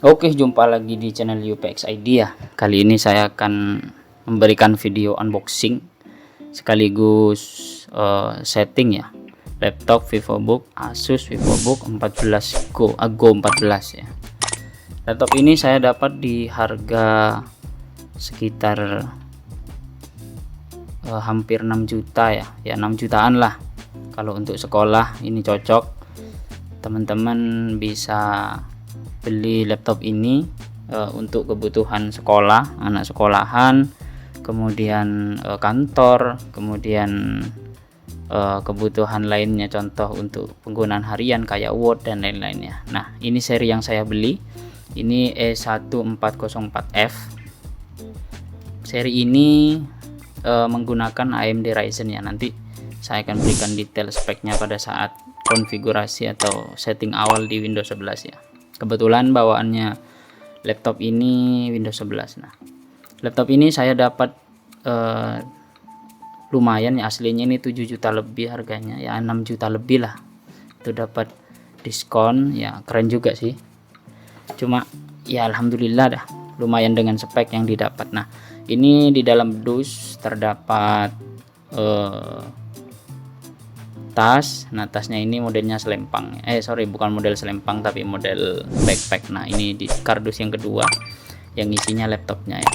Oke, jumpa lagi di channel UPX Idea. Kali ini saya akan memberikan video unboxing sekaligus setting ya. Laptop VivoBook Asus VivoBook 14 Go 14 ya. Laptop ini saya dapat di harga sekitar hampir 6 juta ya. Ya 6 jutaan lah. Kalau untuk sekolah ini cocok. Teman-teman bisa beli laptop ini untuk kebutuhan sekolah, anak sekolahan, kemudian kantor, kemudian kebutuhan lainnya, contoh untuk penggunaan harian kayak Word dan lain-lainnya. Nah, ini seri yang saya beli, ini E1404F. Seri ini menggunakan AMD Ryzen ya. Nanti saya akan berikan detail speknya pada saat konfigurasi atau setting awal di Windows 11 ya. Kebetulan bawaannya laptop ini Windows 11. Nah, laptop ini saya dapat lumayan ya, aslinya ini 7 juta lebih harganya ya, 6 juta lebih lah. Itu dapat diskon ya, keren juga sih. Cuma ya alhamdulillah dah, lumayan dengan spek yang didapat. Nah, ini di dalam dus terdapat tas. Nah, tasnya ini modelnya selempang, bukan model selempang tapi model backpack. Nah, ini di kardus yang kedua yang isinya laptopnya ya.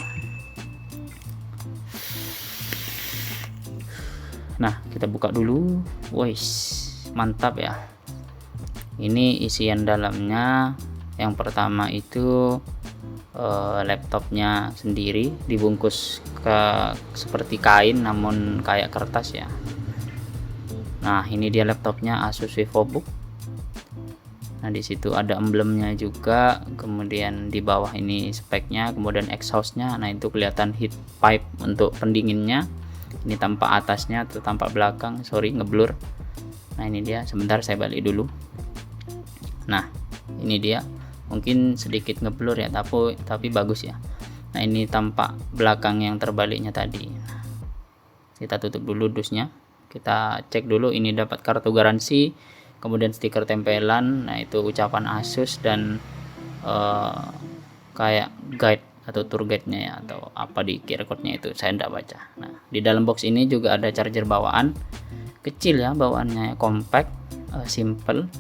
Nah, kita buka dulu. Wih, mantap ya. Ini isian dalamnya. Yang pertama itu laptopnya sendiri dibungkus ke seperti kain namun kayak kertas ya. Nah, ini dia laptopnya Asus VivoBook. Nah, di situ ada emblemnya juga, kemudian di bawah ini speknya, kemudian exhaustnya. Nah, itu kelihatan heat pipe untuk pendinginnya. Ini tampak atasnya atau tampak belakang, sorry ngeblur. Nah, ini dia, sebentar saya balik dulu. Nah, ini dia, mungkin sedikit ngeblur ya, tapi bagus ya. Nah, ini tampak belakang yang terbaliknya tadi. Nah, kita tutup dulu dusnya. Kita cek dulu, ini dapat kartu garansi, kemudian stiker tempelan. Nah, itu ucapan Asus dan kayak guide atau tour guide-nya ya, atau apa di QR code-nya itu saya tidak baca. Nah, di dalam box ini juga ada charger bawaan, kecil ya bawaannya, compact, simple.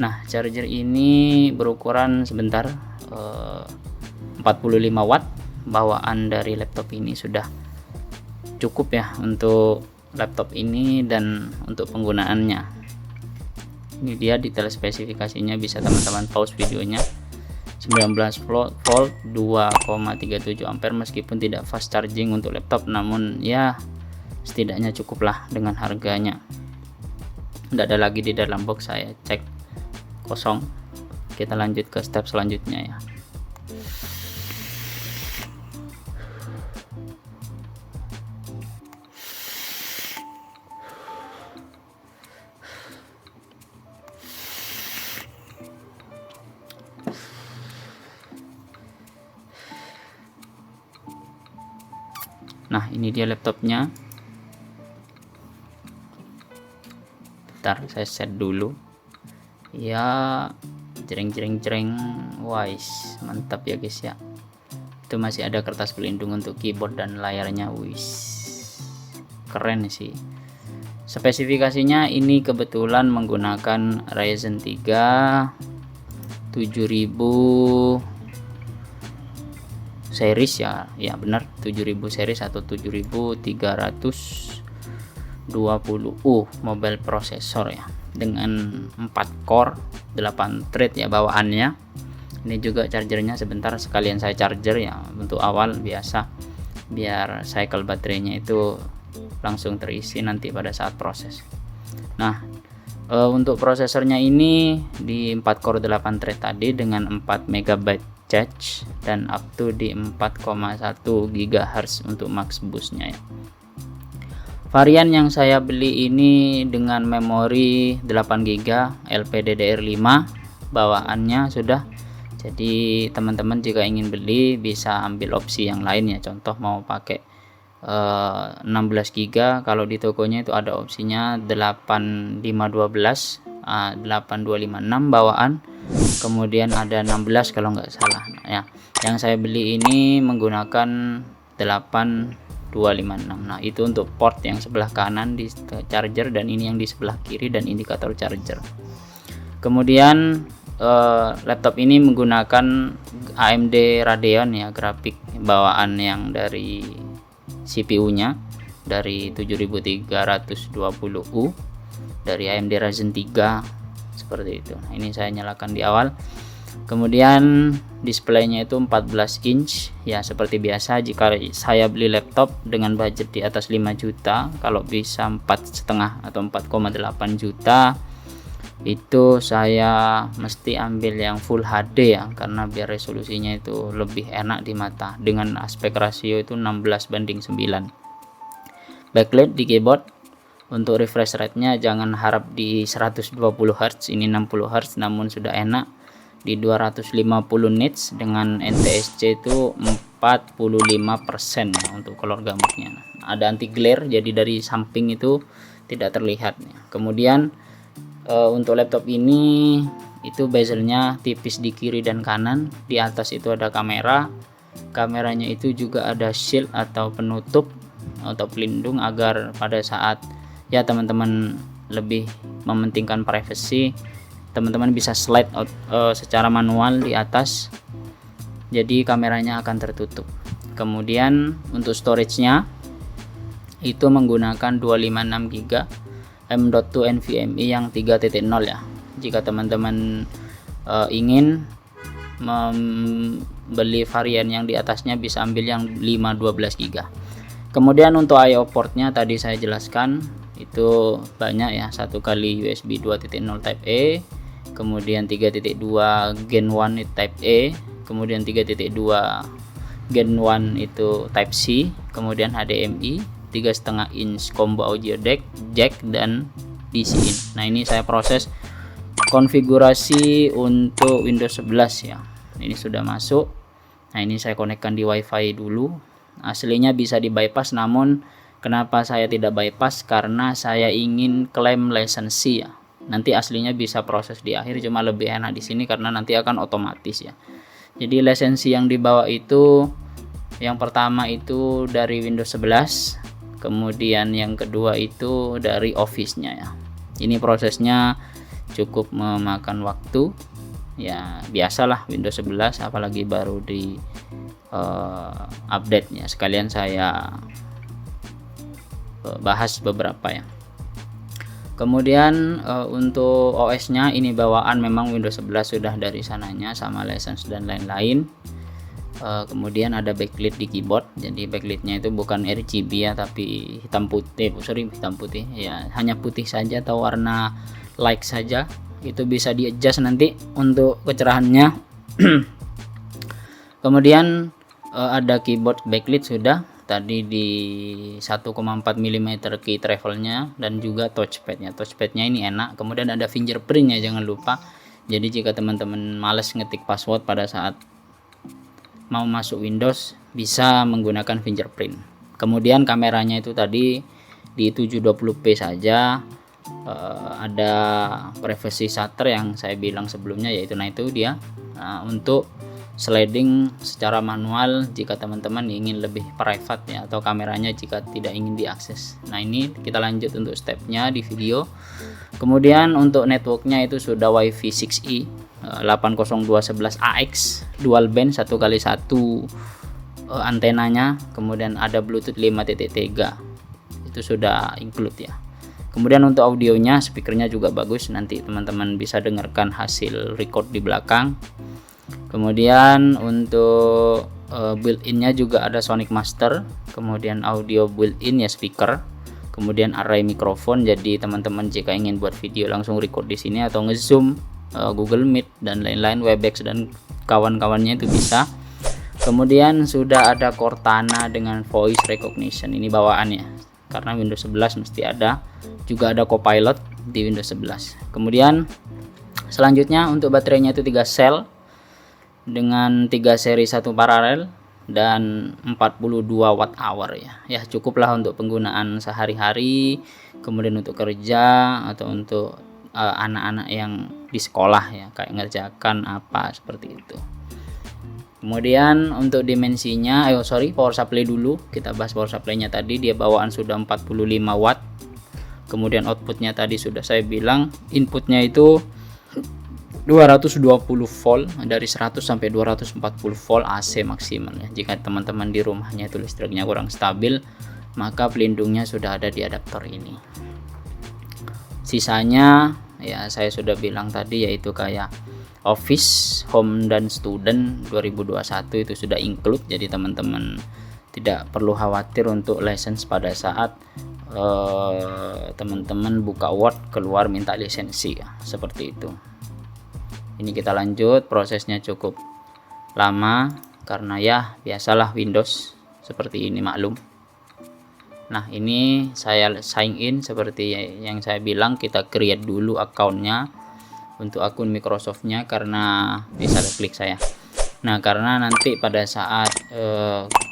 Nah, charger ini berukuran sebentar 45 watt. Bawaan dari laptop ini sudah cukup ya untuk laptop ini dan untuk penggunaannya. Ini dia detail spesifikasinya, bisa teman-teman pause videonya. 19 volt 2,37 ampere, meskipun tidak fast charging untuk laptop, namun ya setidaknya cukuplah dengan harganya. Tidak ada lagi di dalam box, saya cek kosong. Kita lanjut ke step selanjutnya ya. Nah, ini dia laptopnya. Bentar, saya set dulu. Ya, jreng. Wise, mantap ya guys ya. Itu masih ada kertas pelindung untuk keyboard dan layarnya. Wis, keren sih. Spesifikasinya ini kebetulan menggunakan Ryzen 3 7000 series ya benar, 7000 series atau 7320U mobile processor ya, dengan 4 core 8 thread ya bawaannya. Ini juga chargernya, sebentar sekalian saya charger ya untuk awal biasa, biar cycle baterainya itu langsung terisi nanti pada saat proses. Nah, untuk prosesornya ini di 4 core 8 thread tadi dengan 4 MB cache dan up to di 4,1 GHz untuk max boostnya ya. Varian yang saya beli ini dengan memori 8 GB LPDDR5 bawaannya sudah. Jadi teman-teman jika ingin beli bisa ambil opsi yang lain ya, contoh mau pakai 16 GB, kalau di tokonya itu ada opsinya 8512 8256 bawaan, kemudian ada 16 kalau nggak salah. Nah, ya, yang saya beli ini menggunakan 8256. Nah, itu untuk port yang sebelah kanan di charger, dan ini yang di sebelah kiri dan indikator charger. Kemudian laptop ini menggunakan AMD Radeon ya, grafik bawaan yang dari CPU-nya dari 7320U dari AMD Ryzen 3 seperti itu. Nah, ini saya nyalakan di awal. Kemudian displaynya itu 14 inch ya, seperti biasa jika saya beli laptop dengan budget di atas 5 juta, kalau bisa 4,5 atau 4,8 juta itu saya mesti ambil yang Full HD ya, karena biar resolusinya itu lebih enak di mata dengan aspek rasio itu 16:9. Backlight di keyboard. Untuk refresh rate-nya jangan harap di 120 Hz, ini 60 Hz, namun sudah enak di 250 nits dengan NTSC itu 45% ya untuk color gamutnya. Ada anti glare, jadi dari samping itu tidak terlihat ya. Kemudian untuk laptop ini itu bezelnya tipis di kiri dan kanan. Di atas itu ada kamera. Kameranya itu juga ada shield atau penutup atau pelindung agar pada saat ya teman-teman lebih mementingkan privacy, teman-teman bisa slide out secara manual di atas, jadi kameranya akan tertutup. Kemudian untuk storage-nya itu menggunakan 256 GB M.2 NVMe yang 3.0 ya. Jika teman-teman ingin membeli varian yang di atasnya bisa ambil yang 512 GB. Kemudian untuk I/O portnya tadi saya jelaskan itu banyak ya, satu kali USB 2.0 Type A, kemudian 3.2 Gen 1 Type A, kemudian 3.2 Gen 1 itu Type C, kemudian HDMI 3,5 inch combo audio jack dan DC in. Nah, ini saya proses konfigurasi untuk Windows 11 ya. Ini sudah masuk. Nah, ini saya konekkan di WiFi dulu. Aslinya bisa di bypass, namun kenapa saya tidak bypass, karena saya ingin klaim lisensi ya. Nanti aslinya bisa proses di akhir, cuma lebih enak di sini karena nanti akan otomatis ya. Jadi lisensi yang dibawa itu yang pertama itu dari Windows 11, kemudian yang kedua itu dari Office-nya ya. Ini prosesnya cukup memakan waktu ya, biasalah Windows 11 apalagi baru di update-nya. Sekalian saya bahas beberapa ya. Kemudian untuk OS-nya ini bawaan memang Windows 11 sudah dari sananya sama license dan lain-lain. Kemudian ada backlit di keyboard, jadi backlightnya itu bukan RGB ya, tapi hitam putih ya, hanya putih saja atau warna light saja. Itu bisa di adjust nanti untuk kecerahannya. Kemudian ada keyboard backlit sudah tadi di 1,4 mm key travelnya dan juga touchpadnya ini enak. Kemudian ada fingerprintnya, jangan lupa. Jadi jika teman-teman males ngetik password pada saat mau masuk Windows bisa menggunakan fingerprint. Kemudian kameranya itu tadi di 720p saja. Ada privacy shutter yang saya bilang sebelumnya, yaitu itu dia untuk sliding secara manual jika teman-teman ingin lebih private ya, atau kameranya jika tidak ingin diakses. Nah, ini kita lanjut untuk stepnya di video. Kemudian untuk networknya itu sudah WiFi 6E 802.11ax dual band 1x1 antenanya, kemudian ada Bluetooth 5.3 itu sudah include ya. Kemudian untuk audionya, speakernya juga bagus, nanti teman-teman bisa dengarkan hasil record di belakang. Kemudian untuk built-innya juga ada Sonic Master, kemudian audio built-in ya, speaker, kemudian array mikrofon. Jadi teman-teman jika ingin buat video langsung record di sini atau nge-zoom, Google Meet dan lain-lain, Webex dan kawan-kawannya itu bisa. Kemudian sudah ada Cortana dengan voice recognition, ini bawaannya karena Windows 11 mesti ada. Juga ada Copilot di Windows 11. Kemudian selanjutnya untuk baterainya itu 3 sel dengan 3 seri 1 paralel dan 42 watt hour ya. Ya cukuplah untuk penggunaan sehari-hari, kemudian untuk kerja atau untuk anak-anak yang di sekolah ya, kayak ngerjakan apa seperti itu. Kemudian untuk dimensinya, power supply dulu. Kita bahas power supply-nya tadi, dia bawaan sudah 45 watt. Kemudian outputnya tadi sudah saya bilang, inputnya itu 220 volt, dari 100 sampai 240 volt AC maksimal ya. Jika teman-teman di rumahnya itu listriknya kurang stabil, maka pelindungnya sudah ada di adaptor ini. Sisanya ya saya sudah bilang tadi, yaitu kayak office, home, dan student 2021 itu sudah include. Jadi teman-teman tidak perlu khawatir untuk license pada saat teman-teman buka Word keluar minta lisensi ya, seperti itu. Ini kita lanjut, prosesnya cukup lama karena ya biasalah Windows seperti ini, maklum. Nah, ini saya sign in seperti yang saya bilang, kita create dulu akunnya untuk akun Microsoftnya, karena bisa klik saya. Nah, karena nanti pada saat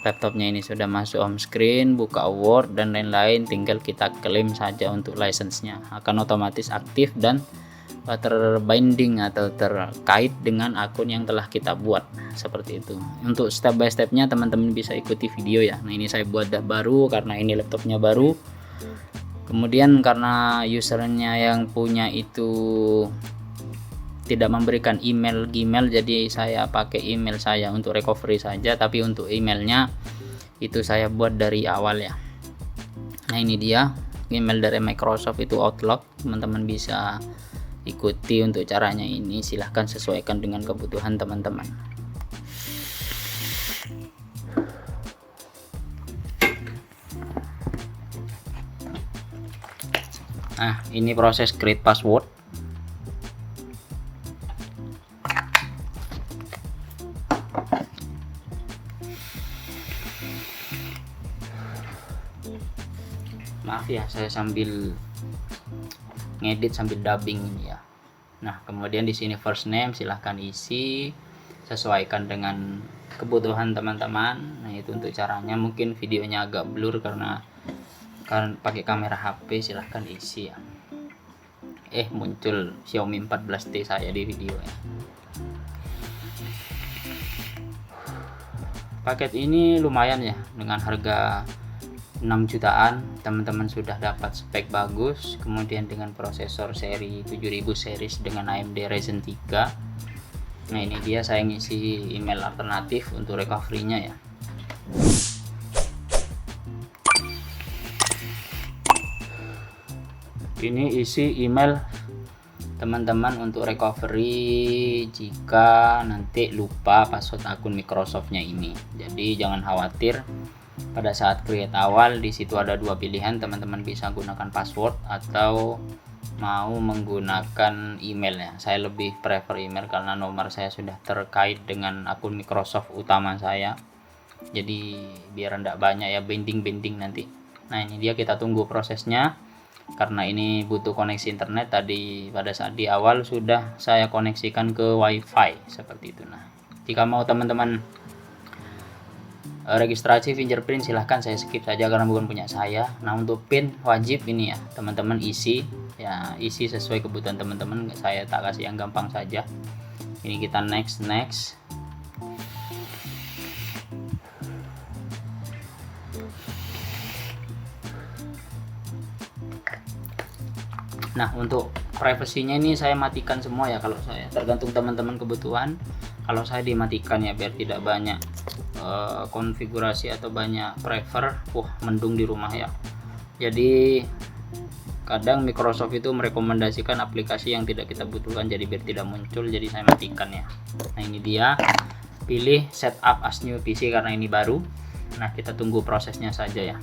laptopnya ini sudah masuk home screen, buka Word dan lain-lain, tinggal kita klaim saja untuk license-nya, akan otomatis aktif dan terbinding atau terkait dengan akun yang telah kita buat, seperti itu. Untuk step by stepnya teman-teman bisa ikuti video ya. Nah, ini saya buat baru karena ini laptopnya baru. Kemudian karena usernya yang punya itu tidak memberikan email Gmail, jadi saya pakai email saya untuk recovery saja, tapi untuk emailnya itu saya buat dari awal ya. Nah, ini dia email dari Microsoft, itu Outlook. Teman-teman bisa ikuti untuk caranya ini, silahkan sesuaikan dengan kebutuhan teman-teman. Nah, ini proses create password. Maaf ya, saya sambil ngedit sambil dubbing ini ya. Nah, kemudian di sini first name silahkan isi, sesuaikan dengan kebutuhan teman-teman. Nah, itu untuk caranya. Mungkin videonya agak blur karena pakai kamera HP, silahkan isi ya. Muncul Xiaomi 14T saya di video ya. Paket ini lumayan ya, dengan harga 6 jutaan teman-teman sudah dapat spek bagus, kemudian dengan prosesor seri 7000 series dengan AMD Ryzen 3. Nah, ini dia saya ngisi email alternatif untuk recovery-nya ya. Ini isi email teman-teman untuk recovery jika nanti lupa password akun Microsoft-nya ini. Jadi jangan khawatir. Pada saat create awal di situ ada dua pilihan, teman-teman bisa gunakan password atau mau menggunakan email ya. Saya lebih prefer email karena nomor saya sudah terkait dengan akun Microsoft utama saya. Jadi biar tidak banyak ya binding nanti. Nah, ini dia, kita tunggu prosesnya. Karena ini butuh koneksi internet, tadi pada saat di awal sudah saya koneksikan ke WiFi seperti itu. Nah, jika mau teman-teman registrasi fingerprint silahkan saya skip saja karena bukan punya saya. Nah, untuk PIN wajib ini ya teman-teman isi ya, isi sesuai kebutuhan teman-teman. Saya tak kasih yang gampang saja. Ini kita next. Nah, untuk privasinya ini saya matikan semua ya. Kalau saya, tergantung teman-teman kebutuhan. Kalau saya dimatikan ya biar tidak banyak konfigurasi atau banyak prefer. Mendung di rumah ya. Jadi kadang Microsoft itu merekomendasikan aplikasi yang tidak kita butuhkan, jadi biar tidak muncul, jadi saya matikan ya. Nah, ini dia, pilih setup as new PC karena ini baru. Nah, kita tunggu prosesnya saja ya.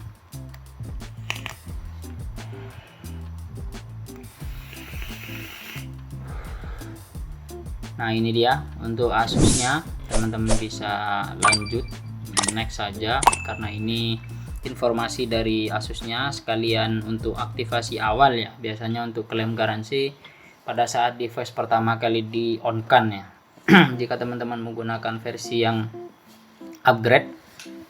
Nah, ini dia untuk Asusnya, teman-teman bisa lanjut next saja karena ini informasi dari Asusnya, sekalian untuk aktivasi awal ya. Biasanya untuk klaim garansi pada saat device pertama kali di on kan ya. Jika teman-teman menggunakan versi yang upgrade,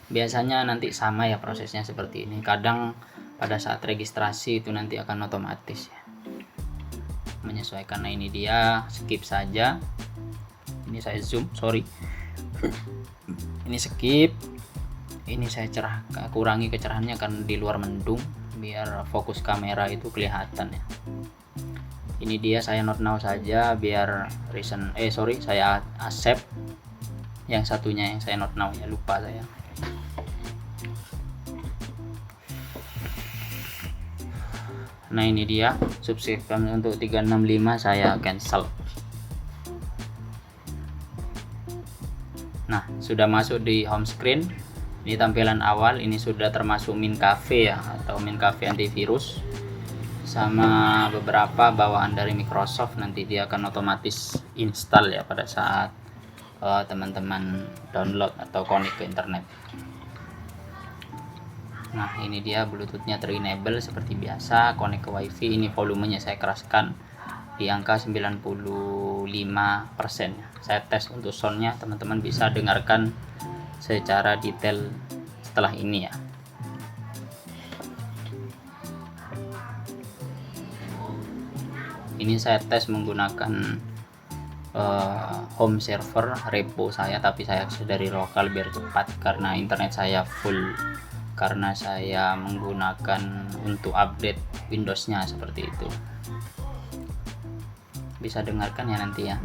biasanya nanti sama ya prosesnya seperti ini. Kadang pada saat registrasi itu nanti akan otomatis ya. menyesuaikan. Nah ini dia, skip saja. Ini saya zoom, sorry. Ini skip. Ini saya kurangi kecerahannya karena di luar mendung, biar fokus kamera itu kelihatan ya. Ini dia, saya not now saja biar saya accept. Yang satunya yang saya not now ya, lupa saya. Nah ini dia, subscribe untuk 365 saya cancel. Nah sudah masuk di home screen. Ini tampilan awal, ini sudah termasuk MinCafe ya, atau MinCafe antivirus, sama beberapa bawaan dari Microsoft. Nanti dia akan otomatis install ya pada saat teman-teman download atau connect ke internet. Nah ini dia, bluetoothnya ter-enable seperti biasa, connect ke wifi. Ini volumenya saya keraskan di angka 95%. Saya tes untuk soundnya, teman-teman bisa dengarkan secara detail setelah ini ya. Ini saya tes menggunakan home server repo saya, tapi saya akses dari lokal biar cepat karena internet saya full, karena saya menggunakan untuk update Windows-nya seperti itu. Bisa dengarkan ya nanti ya.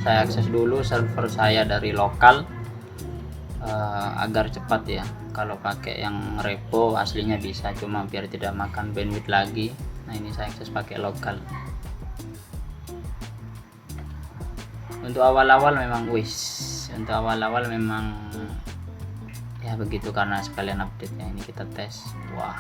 Saya akses dulu server saya dari lokal agar cepat ya. Kalau pakai yang repo aslinya bisa, cuma biar tidak makan bandwidth lagi. Nah ini saya akses pakai lokal. Untuk awal-awal memang ya begitu, karena sekalian update ya. Ini kita tes. Wah,